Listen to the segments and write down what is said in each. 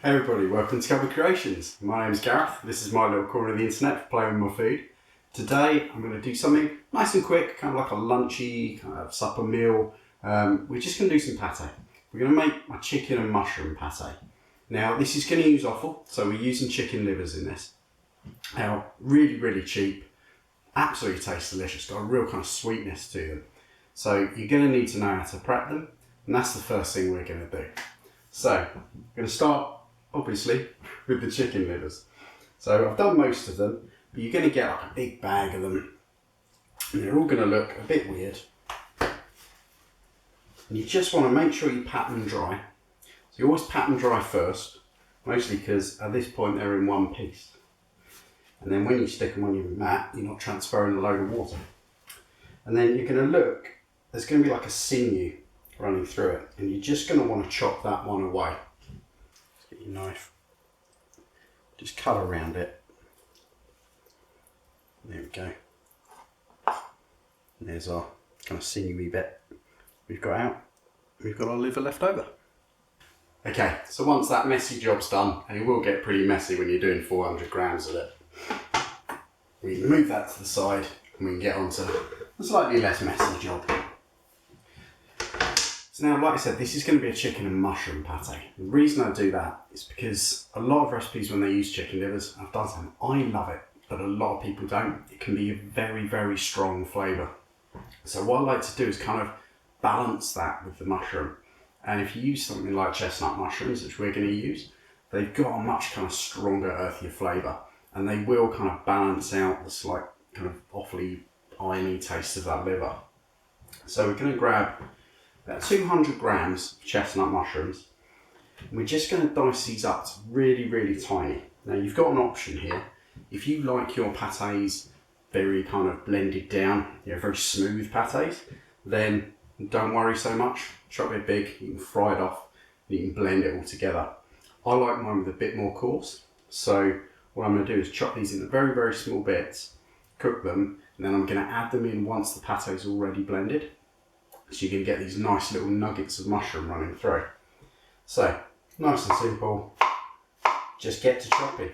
Hey everybody, welcome to Cupboard Creations. My name is Gareth. This is my little corner of the internet for playing with my food. Today I'm going to do something nice and quick, kind of like a lunchy kind of supper meal. We're just going to do some pate. We're going to make my chicken and mushroom pate. Now this is going to use offal, so we're using chicken livers in this. Now really cheap, absolutely taste delicious, got a real kind of sweetness to them. So you're going to need to know how to prep them, and that's the first thing we're going to do. So I'm going to start obviously with the chicken livers. So I've done most of them, but you're going to get like a big bag of them and they're all going to look a bit weird. And you just want to make sure you pat them dry. So you always pat them dry first, mostly because at this point they're in one piece. And then when you stick them on your mat, you're not transferring a load of water. And then you're going to look, there's going to be like a sinew running through it, and you're just going to want to chop that one away. Your knife, just cut around it. There we go. And there's our kind of sinewy bit we've got out. We've got our liver left over. Okay, so once that messy job's done, and it will get pretty messy when you're doing 400 grams of it, we can move that to the side and we can get on to a slightly less messy job. So now, like I said, this is going to be a chicken and mushroom pate. The reason I do that is because a lot of recipes when they use chicken livers, I've done some, I love it, but a lot of people don't. It can be a very strong flavour. So what I like to do is kind of balance that with the mushroom. And if you use something like chestnut mushrooms, which we're going to use, they've got a much kind of stronger, earthier flavour. And they will kind of balance out the slight kind of awfully irony taste of that liver. So we're going to grab about 200 grams of chestnut mushrooms, and we're just going to dice these up to really tiny. Now you've got an option here. If you like your pates very kind of blended down, very smooth pates, then don't worry so much. Chop it big, you can fry it off, and you can blend it all together. I like mine with a bit more coarse, so what I'm going to do is chop these into very small bits, cook them, and then I'm going to add them in once the pate is already blended. So you can get these nice little nuggets of mushroom running through. So, nice and simple, just get to chopping.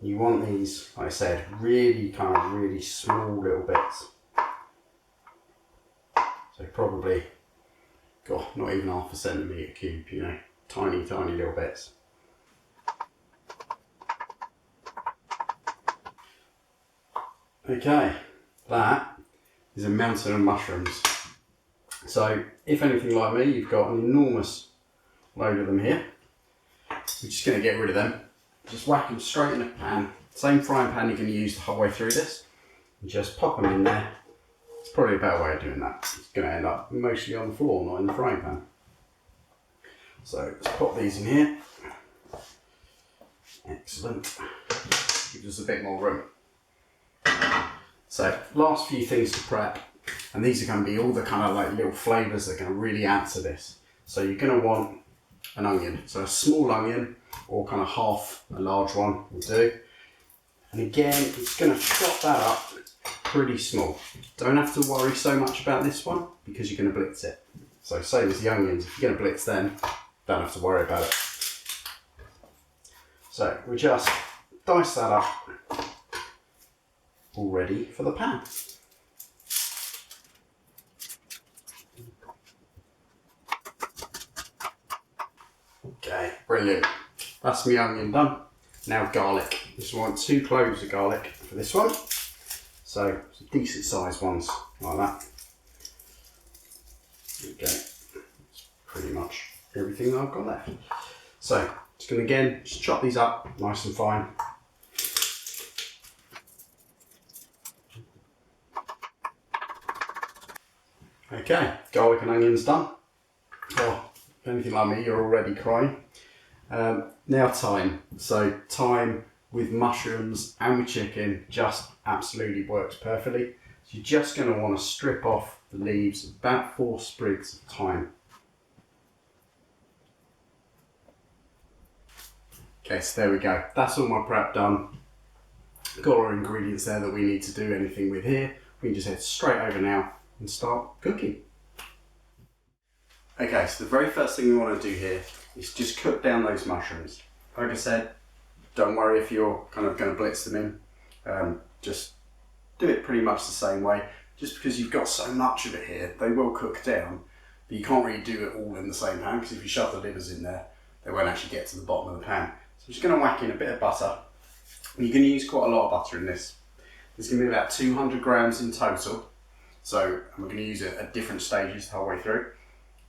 You want these, like I said, really small little bits. So probably, not even half a centimetre cube, tiny little bits. Okay, that is a mountain of mushrooms. So if anything like me, you've got an enormous load of them here. We're just going to get rid of them. Just whack them straight in a pan. Same frying pan you're going to use the whole way through this. And just pop them in there. It's probably a better way of doing that. It's going to end up mostly on the floor, not in the frying pan. So let's pop these in here. Excellent. Gives us a bit more room. So last few things to prep. And these are going to be all the kind of like little flavours that are going to really add to this. So you're going to want an onion. So a small onion or kind of half a large one will do. And again, it's going to chop that up pretty small. Don't have to worry so much about this one because you're going to blitz it. So same as the onions, if you're going to blitz them, don't have to worry about it. So we just dice that up, all ready for the pan. Okay, brilliant. That's my onion done. Now garlic. Just want 2 cloves of garlic for this one. So some decent sized ones like that. Okay, that's pretty much everything that I've got left. So just going to again just chop these up nice and fine. Okay, garlic and onions done. Oh, if anything like me, you're already crying. Now thyme. So thyme with mushrooms and with chicken just absolutely works perfectly. So you're just going to want to strip off the leaves, about 4 sprigs of thyme. Okay, so there we go. That's all my prep done. Got our ingredients there that we need to do anything with here. We can just head straight over now and start cooking. Okay, so the very first thing we want to do here is just cook down those mushrooms. Like I said, don't worry if you're kind of going to blitz them in. Just do it pretty much the same way. Just because you've got so much of it here, they will cook down, but you can't really do it all in the same pan, because if you shove the livers in there, they won't actually get to the bottom of the pan. So I'm just going to whack in a bit of butter. You're going to use quite a lot of butter in this. There's going to be about 200 grams in total. So we're going to use it at different stages the whole way through.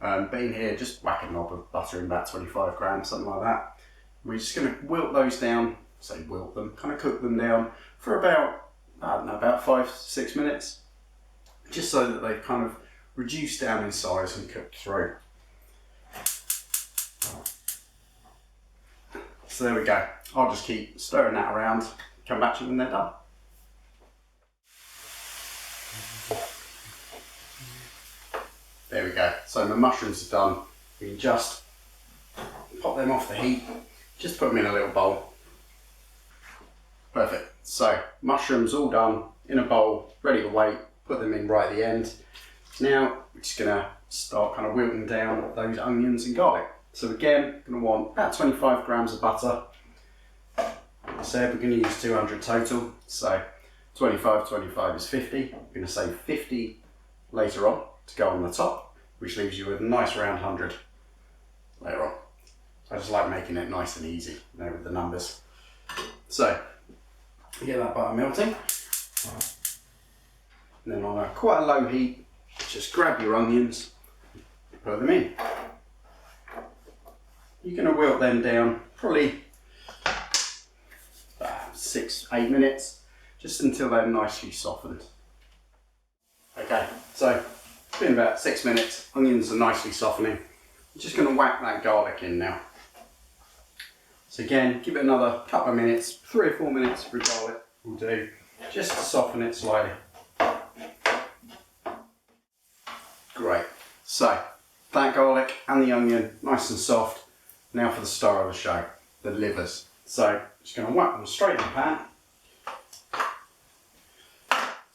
But in here, just whack a knob of butter in about 25 grams, something like that. We're just going to wilt those down, say wilt them, kind of cook them down for about, I don't know, about 5 to 6 minutes. Just so that they've kind of reduced down in size and cooked through. So there we go. I'll just keep stirring that around, come back to you when they're done. There we go. So my mushrooms are done. We can just pop them off the heat, just put them in a little bowl. Perfect. So mushrooms all done in a bowl, ready to wait, put them in right at the end. Now we're just going to start kind of wilting down those onions and garlic. So again, we're going to want about 25 grams of butter. Like I said, we're going to use 200 total. So 25 is 50. We're going to save 50 later on to go on the top, which leaves you with a nice round 100 later on. I just like making it nice and easy, you know, with the numbers. So get that butter melting. And then on quite a low heat, just grab your onions, put them in. You're going to wilt them down probably 6-8 minutes, just until they're nicely softened. Okay, so it's been about 6 minutes, onions are nicely softening. I'm just going to whack that garlic in now. So again, give it another couple of minutes, 3 or 4 minutes for garlic will do, just to soften it slightly. Great, so that garlic and the onion, nice and soft. Now for the star of the show, the livers. So just going to whack them straight in the pan.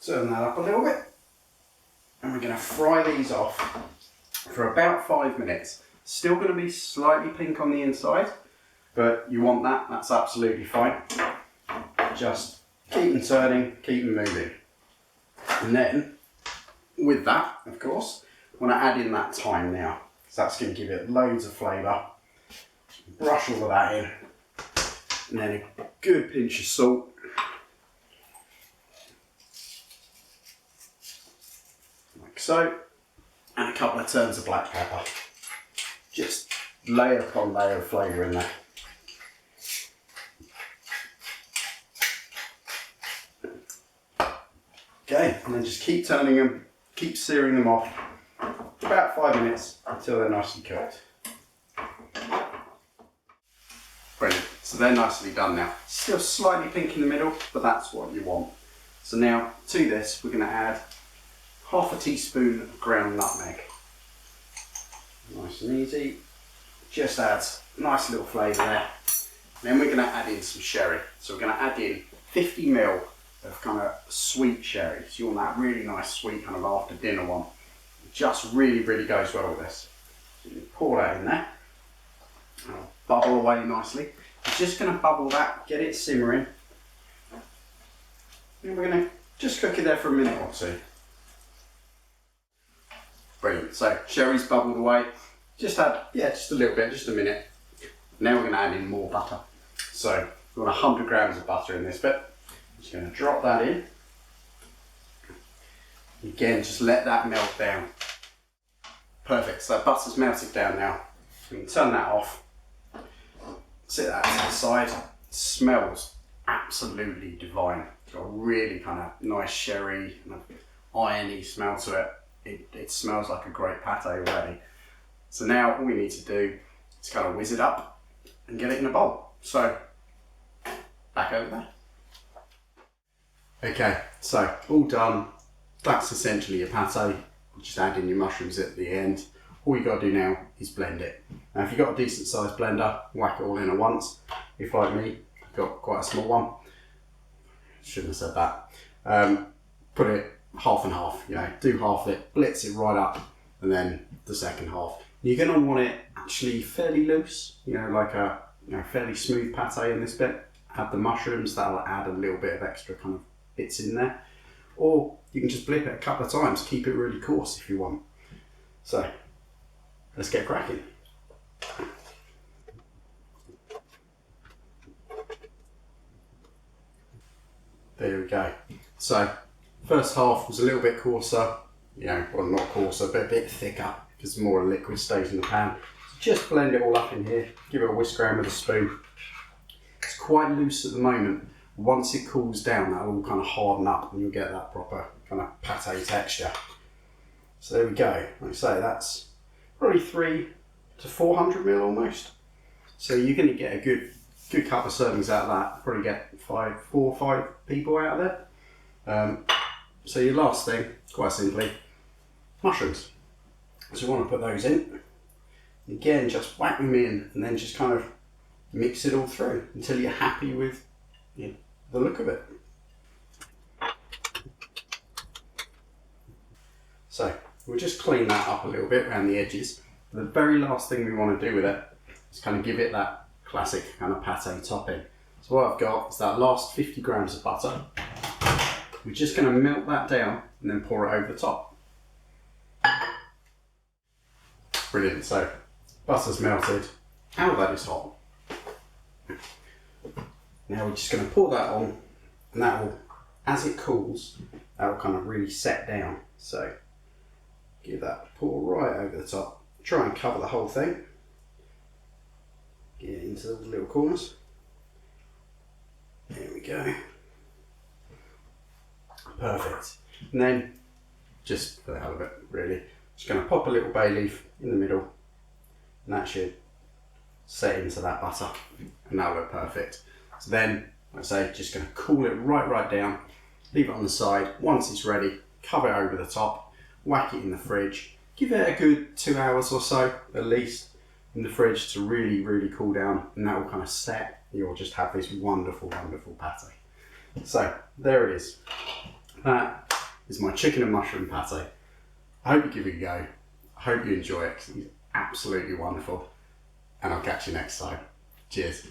Turn that up a little bit. And we're going to fry these off for about 5 minutes. Still going to be slightly pink on the inside, but you want that, that's absolutely fine. Just keep them turning, keep them moving. And then, with that, of course, I want to add in that thyme now, because that's going to give it loads of flavour. Brush all of that in, and then a good pinch of salt. Like so, and a couple of turns of black pepper. Just layer upon layer of flavour in there. Okay, and then just keep turning them, keep searing them off for about 5 minutes until they're nicely cooked. Brilliant, so they're nicely done now. Still slightly pink in the middle, but that's what you want. So now to this, we're going to add half a teaspoon of ground nutmeg. Nice and easy, just adds a nice little flavour there. Then we're going to add in some sherry. So we're going to add in 50 ml of kind of sweet sherry. So you want that really nice sweet kind of after dinner one. It just really goes well with this. So you pour that in there. It'll bubble away nicely. You're just going to bubble that, get it simmering. And we're going to just cook it there for a minute or two. Brilliant. So sherry's bubbled away. Just add, just a little bit, just a minute. Now we're going to add in more butter. So we want 100 grams of butter in this bit. I'm just going to drop that in. Again, just let that melt down. Perfect. So butter's melted down now. We can turn that off. Sit that to the side. It smells absolutely divine. It's got a really kind of nice sherry, kind of irony smell to it. It smells like a great pate already. So now all we need to do is kind of whiz it up and get it in a bowl. So back over there. Okay, so all done. That's essentially your pate. Just add in your mushrooms at the end. All you got to do now is blend it. Now if you've got a decent sized blender, whack it all in at once. If like me, you've got quite a small one. Shouldn't have said that. Put it half and half, do half of it, blitz it right up, and then the second half. You're going to want it actually fairly loose, like a fairly smooth pate in this bit. Add the mushrooms, that'll add a little bit of extra kind of bits in there. Or you can just blip it a couple of times, keep it really coarse if you want. So, let's get cracking. There we go. So, first half was a little bit coarser, well, not coarser, but a bit thicker because more liquid stays in the pan. So just blend it all up in here, give it a whisk around with a spoon. It's quite loose at the moment. Once it cools down, that'll all kind of harden up and you'll get that proper kind of pate texture. So there we go. Like I say, that's probably 300 to 400 ml almost. So you're going to get a good couple of servings out of that. Probably get 4 or 5 people out of there. So your last thing, quite simply, mushrooms. So you want to put those in. Again, just whack them in and then just kind of mix it all through until you're happy with the look of it. So we'll just clean that up a little bit around the edges. The very last thing we want to do with it is kind of give it that classic kind of pate topping. So what I've got is that last 50 grams of butter. We're just going to melt that down and then pour it over the top. Brilliant. So butter's melted. Now that is hot. Now we're just going to pour that on, and that will, as it cools, that will kind of really set down. So give that a pour right over the top. Try and cover the whole thing. Get into the little corners. There we go. Perfect. And then, just for the hell of it, really, just going to pop a little bay leaf in the middle, and that should set into that butter, and that'll look perfect. So then, like I say, just going to cool it right down, leave it on the side. Once it's ready, cover it over the top, whack it in the fridge, give it a good 2 hours or so, at least, in the fridge to really cool down, and that will kind of set. You'll just have this wonderful pate. So, there it is. That is my chicken and mushroom pate. I hope you give it a go. I hope you enjoy it, 'cause it's absolutely wonderful. And I'll catch you next time. Cheers.